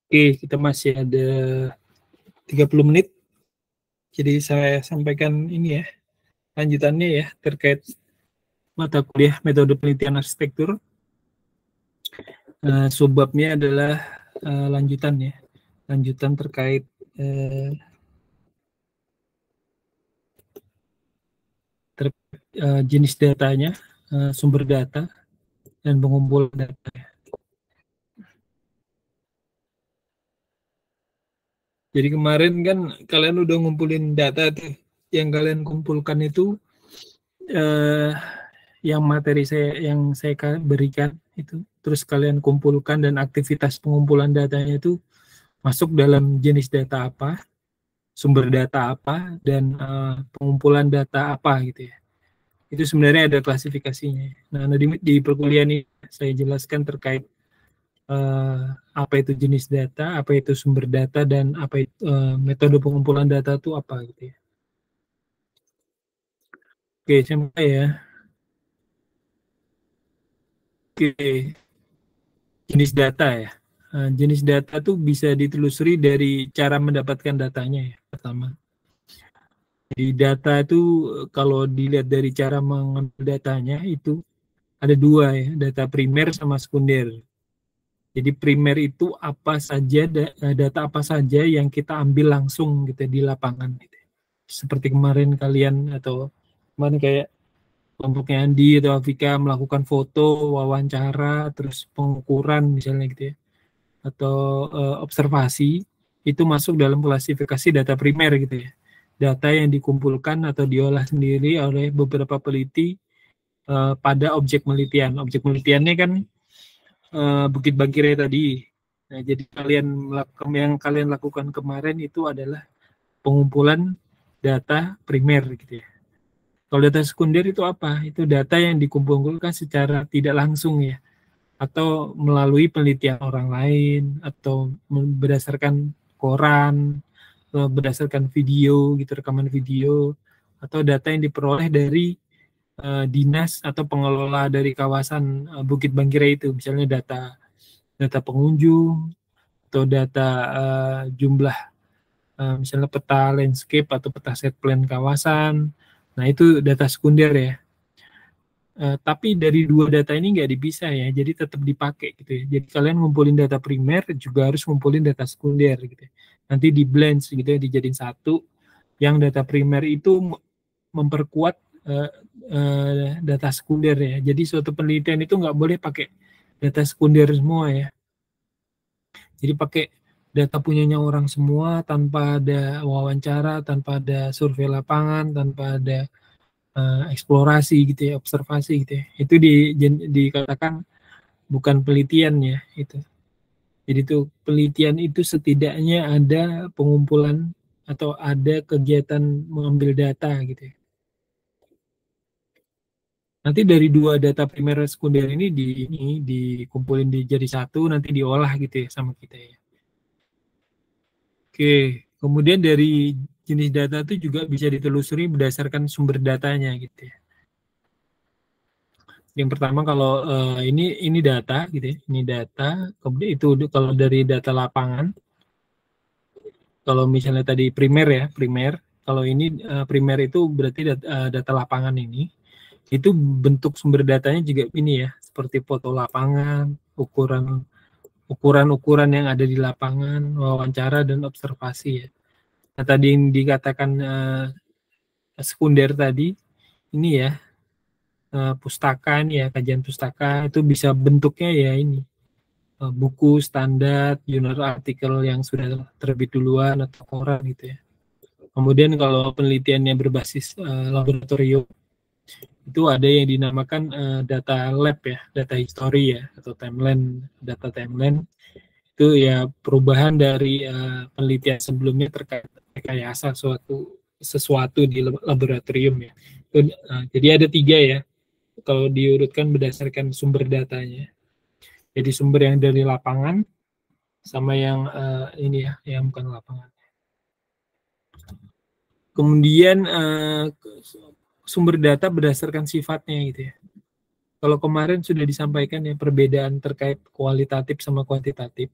Oke, kita masih ada 30 menit. Jadi saya sampaikan ini ya, lanjutannya ya, terkait mata kuliah metode penelitian arsitektur. Subbabnya adalah lanjutan ya, lanjutan terkait jenis datanya, sumber data, dan pengumpulan data. Jadi kemarin kan kalian udah ngumpulin data tuh, yang kalian kumpulkan itu yang materi yang saya berikan itu, terus kalian kumpulkan dan aktivitas pengumpulan datanya itu masuk dalam jenis data apa, sumber data apa, dan pengumpulan data apa gitu ya. Itu sebenarnya ada klasifikasinya. Nah, di perkuliahan ini saya jelaskan terkait apa itu jenis data, apa itu sumber data, dan apa itu metode pengumpulan data itu apa gitu ya. Oke, saya mulai ya. Oke, jenis data ya. Jenis data tuh bisa ditelusuri dari cara mendapatkan datanya ya, pertama. Jadi data itu kalau dilihat dari cara mengambil datanya itu ada dua ya, data primer sama sekunder. Jadi primer itu apa saja, data apa saja yang kita ambil langsung gitu di lapangan. Gitu. Seperti kemarin kalian atau kemarin kayak kelompoknya Andi atau Afika melakukan foto, wawancara, terus pengukuran misalnya gitu ya, atau observasi, itu masuk dalam klasifikasi data primer gitu ya. Data yang dikumpulkan atau diolah sendiri oleh beberapa peneliti pada objek penelitian. Objek penelitiannya kan Bukit Bangkire tadi. Nah, jadi yang kalian lakukan kemarin itu adalah pengumpulan data primer gitu ya. Kalau data sekunder itu apa? Itu data yang dikumpulkan secara tidak langsung ya, atau melalui penelitian orang lain, atau berdasarkan koran, atau berdasarkan video gitu, rekaman video, atau data yang diperoleh dari dinas atau pengelola dari kawasan Bukit Bangkire itu, misalnya data pengunjung atau data jumlah misalnya peta landscape atau peta set plan kawasan. Nah, itu data sekunder ya. Tapi dari dua data ini nggak dipisah ya, jadi tetap dipakai gitu ya. Jadi kalian ngumpulin data primer juga harus ngumpulin data sekunder gitu ya. Nanti di blend gitu ya, dijadiin satu. Yang data primer itu memperkuat data sekunder ya. Jadi suatu penelitian itu nggak boleh pakai data sekunder semua ya. Jadi pakai data punyanya orang semua tanpa ada wawancara, tanpa ada survei lapangan, tanpa ada eksplorasi gitu ya, observasi gitu ya. Itu dikatakan bukan penelitian ya itu. Jadi itu penelitian itu setidaknya ada pengumpulan atau ada kegiatan mengambil data gitu ya. Nanti dari dua data primer sekunder ini dikumpulin jadi satu, nanti diolah gitu ya sama kita ya. Oke, kemudian dari jenis data itu juga bisa ditelusuri berdasarkan sumber datanya gitu ya. Yang pertama kalau ini data gitu ya, ini data. Kemudian itu kalau dari data lapangan, kalau misalnya tadi primer ya, primer. Kalau ini primer itu berarti data lapangan ini. Itu bentuk sumber datanya juga ini ya, seperti foto lapangan, ukuran-ukuran yang ada di lapangan, wawancara dan observasi ya. Nah, tadi yang dikatakan sekunder tadi, ini ya, pustaka ini ya, kajian pustaka itu bisa bentuknya ya ini, buku standar, jurnal artikel yang sudah terbit duluan atau koran gitu ya. Kemudian kalau penelitiannya berbasis laboratorium, itu ada yang dinamakan data lab ya, data history ya, atau timeline, data timeline. Itu ya perubahan dari penelitian sebelumnya terkait rekayasa sesuatu di laboratorium ya. Itu, jadi ada tiga ya, kalau diurutkan berdasarkan sumber datanya. Jadi sumber yang dari lapangan, sama yang ini ya, yang bukan lapangan. Kemudian sumber data berdasarkan sifatnya gitu ya. Kalau kemarin sudah disampaikan ya perbedaan terkait kualitatif sama kuantitatif.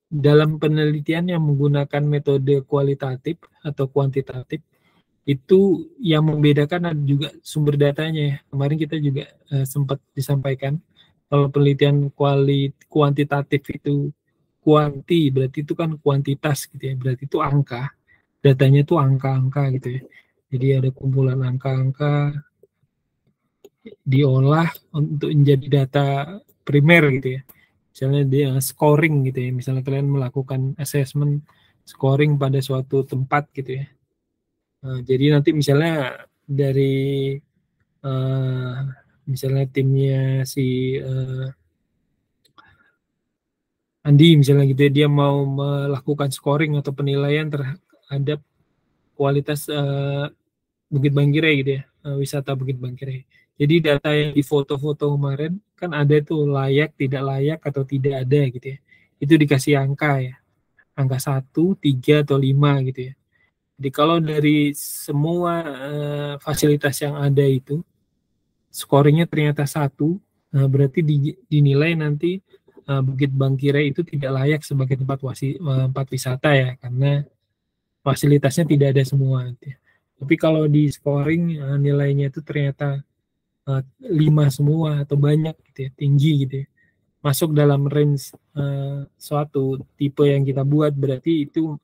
Dalam penelitian yang menggunakan metode kualitatif atau kuantitatif, itu yang membedakan ada juga sumber datanya ya. Kemarin kita juga sempat disampaikan kalau penelitian kuantitatif itu kuanti, berarti itu kan kuantitas gitu ya, berarti itu angka, datanya itu angka-angka gitu ya. Jadi ada kumpulan angka-angka diolah untuk menjadi data primer gitu ya. Misalnya dia scoring gitu ya, misalnya kalian melakukan assessment scoring pada suatu tempat gitu ya. Jadi nanti misalnya dari misalnya timnya si Andi misalnya gitu ya, dia mau melakukan scoring atau penilaian terhadap kualitas Bukit Bangkirai gitu ya, wisata Bukit Bangkirai. Jadi data yang di foto-foto kemarin kan ada tuh layak, tidak layak, atau tidak ada gitu ya. Itu dikasih angka ya, angka 1, 3, atau 5 gitu ya. Jadi kalau dari semua fasilitas yang ada itu, scoringnya ternyata 1, berarti dinilai nanti Bukit Bangkirai itu tidak layak sebagai tempat wisata ya, karena fasilitasnya tidak ada semua. Gitu ya. Tapi kalau di scoring nilainya itu ternyata 5 semua atau banyak gitu ya, tinggi gitu ya. Masuk dalam range suatu tipe yang kita buat, berarti itu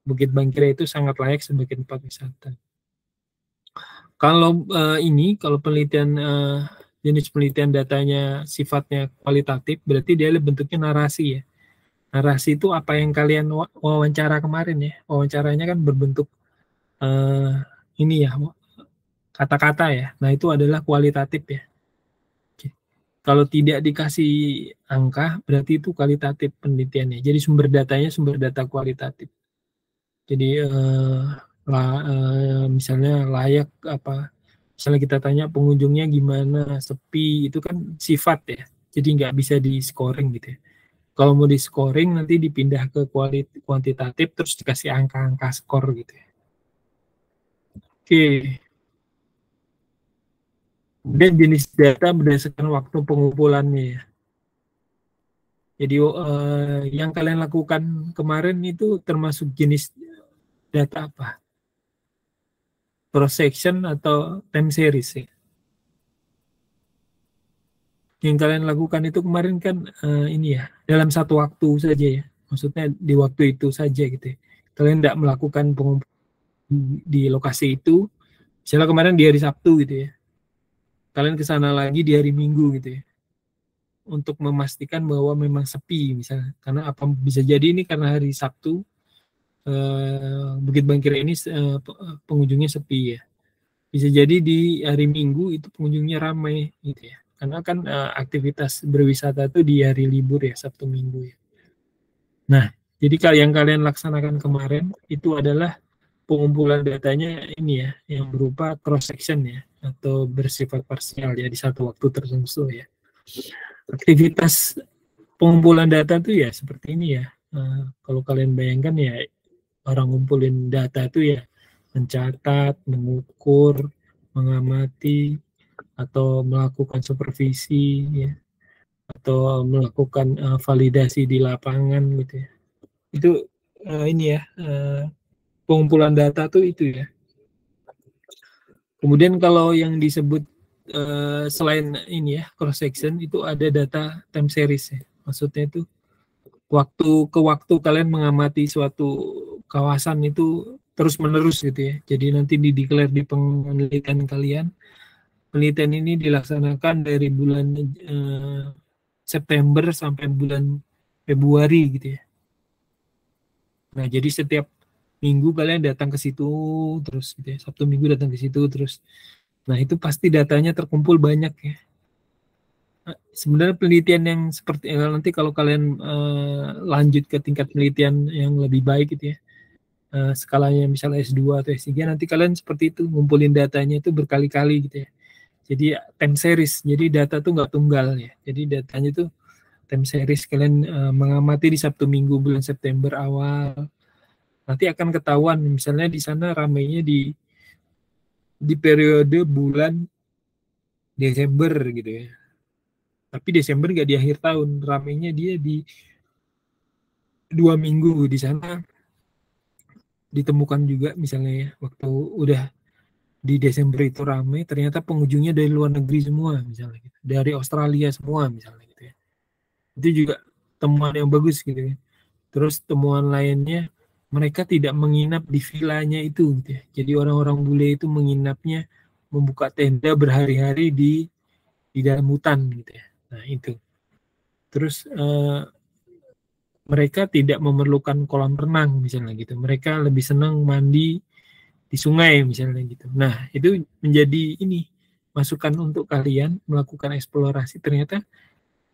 Bukit Bangkirai itu sangat layak sebagai tempat wisata. Kalau kalau penelitian jenis penelitian datanya sifatnya kualitatif, berarti dia bentuknya narasi ya. Narasi itu apa yang kalian wawancara kemarin ya. Wawancaranya kan berbentuk ini ya, kata-kata ya. Nah, itu adalah kualitatif ya. Kalau tidak dikasih angka, berarti itu kualitatif penelitiannya. Jadi sumber datanya sumber data kualitatif. Jadi misalnya layak apa, misalnya kita tanya pengunjungnya gimana, sepi, itu kan sifat ya. Jadi nggak bisa di scoring gitu ya. Kalau mau di scoring nanti dipindah ke kuantitatif terus dikasih angka-angka skor gitu ya. Oke. Kemudian jenis data berdasarkan waktu pengumpulannya ya. Jadi yang kalian lakukan kemarin itu termasuk jenis data apa? Cross section atau time series ya? Yang kalian lakukan itu kemarin kan ini ya, dalam satu waktu saja ya. Maksudnya di waktu itu saja gitu ya. Kalian tidak melakukan pengumpulan di lokasi itu. Misalnya kemarin di hari Sabtu gitu ya. Kalian ke sana lagi di hari Minggu gitu ya. Untuk memastikan bahwa memang sepi misalnya. Karena apa bisa jadi ini karena hari Sabtu Bukit Bangkirai ini pengunjungnya sepi ya. Bisa jadi di hari Minggu itu pengunjungnya ramai gitu ya. Karena kan aktivitas berwisata itu di hari libur ya, Sabtu Minggu ya. Nah, jadi yang kalian laksanakan kemarin itu adalah pengumpulan datanya ini ya, yang berupa cross section ya, atau bersifat parsial ya di satu waktu tertentu ya. Aktivitas pengumpulan data itu ya seperti ini ya. Kalau kalian bayangkan ya, orang ngumpulin data itu ya mencatat, mengukur, mengamati, atau melakukan supervisi ya, atau melakukan validasi di lapangan gitu ya. Itu ini ya, pengumpulan data tuh itu ya. Kemudian kalau yang disebut selain ini ya cross section, itu ada data time series ya. Maksudnya itu waktu ke waktu kalian mengamati suatu kawasan itu terus menerus gitu ya. Jadi nanti dideklar di penelitian kalian. Penelitian ini dilaksanakan dari bulan September sampai bulan Februari gitu ya. Nah, jadi setiap minggu kalian datang ke situ terus gitu ya. Sabtu Minggu datang ke situ terus. Nah, itu pasti datanya terkumpul banyak ya. Nah, sebenarnya penelitian yang seperti nanti kalau kalian lanjut ke tingkat penelitian yang lebih baik gitu ya. Skalanya misalnya S2 atau S3, nanti kalian seperti itu ngumpulin datanya itu berkali-kali gitu ya. Jadi time series, jadi data tuh nggak tunggal ya. Jadi datanya tuh time series, kalian mengamati di Sabtu Minggu bulan September awal, nanti akan ketahuan misalnya di sana ramainya di periode bulan Desember gitu ya. Tapi Desember nggak di akhir tahun, ramenya dia di 2 minggu di sana. Ditemukan juga misalnya ya, waktu udah di Desember itu rame, ternyata pengunjungnya dari luar negeri semua misalnya gitu. Dari Australia semua misalnya gitu ya. Itu juga temuan yang bagus gitu ya. Terus temuan lainnya, mereka tidak menginap di vilanya itu gitu ya. Jadi orang-orang bule itu menginapnya, membuka tenda berhari-hari di dalam hutan gitu ya. Nah itu. Terus mereka tidak memerlukan kolam renang misalnya gitu. Mereka lebih senang mandi di sungai misalnya gitu. Nah itu menjadi ini masukan untuk kalian melakukan eksplorasi. Ternyata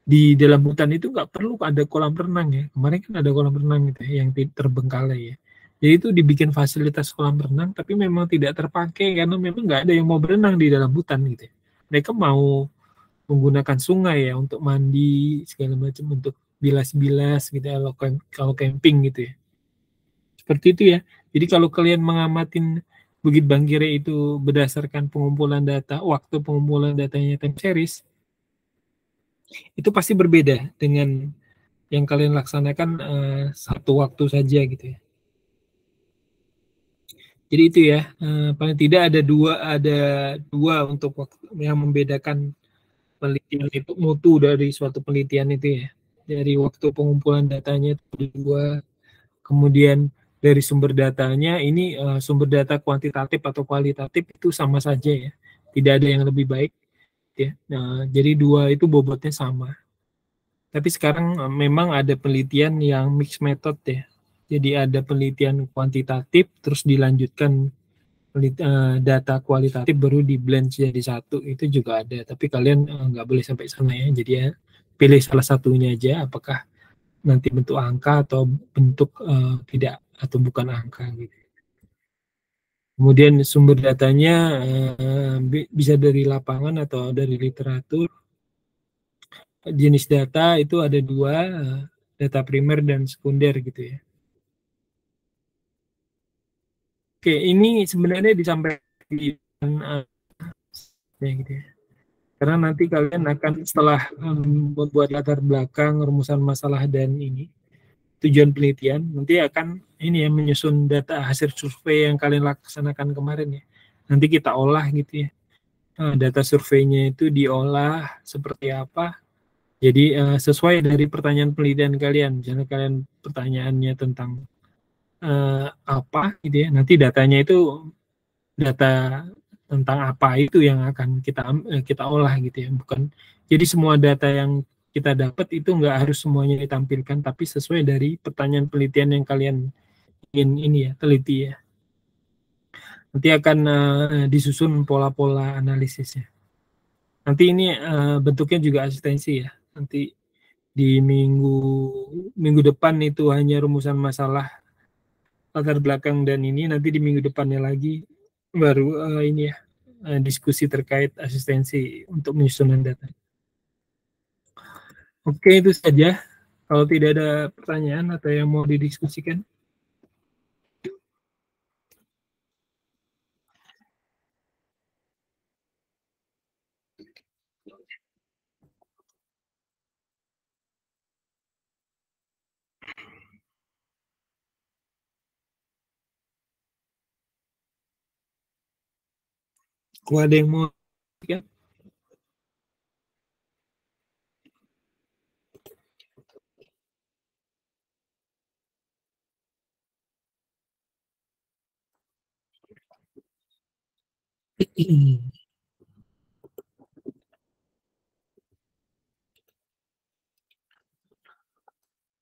di dalam hutan itu nggak perlu ada kolam renang ya. Kemarin kan ada kolam renang gitu ya, yang terbengkalai ya. Jadi itu dibikin fasilitas kolam renang, tapi memang tidak terpakai karena memang nggak ada yang mau berenang di dalam hutan gitu ya. Mereka mau menggunakan sungai ya untuk mandi segala macam, untuk bilas-bilas gitu ya, kalau camping gitu ya. Seperti itu ya. Jadi kalau kalian mengamatin Bukit Bangkire itu berdasarkan pengumpulan data, waktu pengumpulan datanya time series, itu pasti berbeda dengan yang kalian laksanakan satu waktu saja gitu ya. Jadi itu ya, paling tidak ada dua untuk waktu yang membedakan penelitian itu, mutu dari suatu penelitian itu ya. Dari waktu pengumpulan datanya itu dua, kemudian dari sumber datanya ini sumber data kuantitatif atau kualitatif itu sama saja ya. Tidak ada yang lebih baik ya. Nah, jadi dua itu bobotnya sama. Tapi sekarang memang ada penelitian yang mixed method ya. Jadi ada penelitian kuantitatif terus dilanjutkan data kualitatif baru di blend jadi satu, itu juga ada. Tapi kalian nggak boleh sampai sana ya. Jadi ya pilih salah satunya aja, apakah nanti bentuk angka atau bentuk tidak atau bukan angka gitu. Kemudian sumber datanya bisa dari lapangan atau dari literatur. Jenis data itu ada dua, data primer dan sekunder gitu ya. Oke, ini sebenarnya disampaikan gitu ya. Karena nanti kalian akan setelah membuat latar belakang, rumusan masalah dan ini tujuan penelitian, nanti akan ini ya menyusun data hasil survei yang kalian laksanakan kemarin ya. Nanti kita olah gitu ya. Data surveinya itu diolah seperti apa. Jadi sesuai dari pertanyaan penelitian kalian. Misalnya kalian pertanyaannya tentang apa gitu ya. Nanti datanya itu data tentang apa itu yang akan kita olah gitu ya. Bukan jadi semua data yang kita dapat itu nggak harus semuanya ditampilkan, tapi sesuai dari pertanyaan penelitian yang kalian ingin ini ya teliti ya. Nanti akan disusun pola-pola analisisnya. Nanti ini bentuknya juga asistensi ya. Nanti di minggu depan itu hanya rumusan masalah, latar belakang dan ini, nanti di minggu depannya lagi baru ini ya diskusi terkait asistensi untuk penyusunan data. Oke, itu saja. Kalau tidak ada pertanyaan atau yang mau didiskusikan. Kalau ada yang mau ya.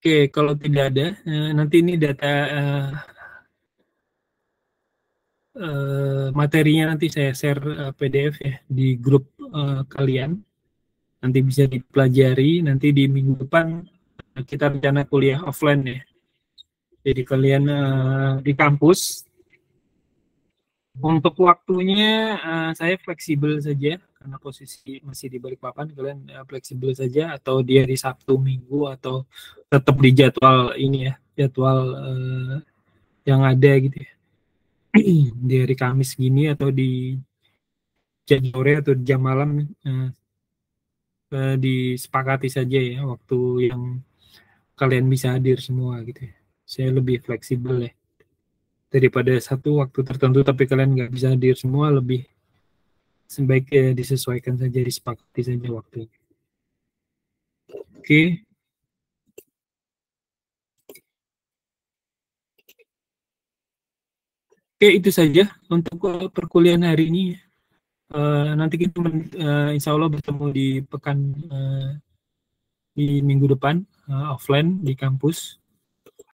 Oke, kalau tidak ada, nanti ini data materinya nanti saya share PDF ya di grup kalian. Nanti bisa dipelajari. Nanti di minggu depan kita rencana kuliah offline ya. Jadi kalian di kampus. Untuk waktunya saya fleksibel saja karena posisi masih di Balikpapan. Kalian fleksibel saja atau di hari Sabtu Minggu atau tetap di jadwal ini ya, jadwal yang ada gitu ya. Di hari Kamis gini atau di jam sore atau jam malam, disepakati saja ya waktu yang kalian bisa hadir semua gitu ya. Saya lebih fleksibel ya, daripada satu waktu tertentu tapi kalian nggak bisa hadir semua, lebih sebaiknya disesuaikan saja, disepakati saja waktunya. Oke. Oke, itu saja untuk perkuliahan hari ini. Nanti kita insya Allah bertemu di pekan di minggu depan, offline di kampus.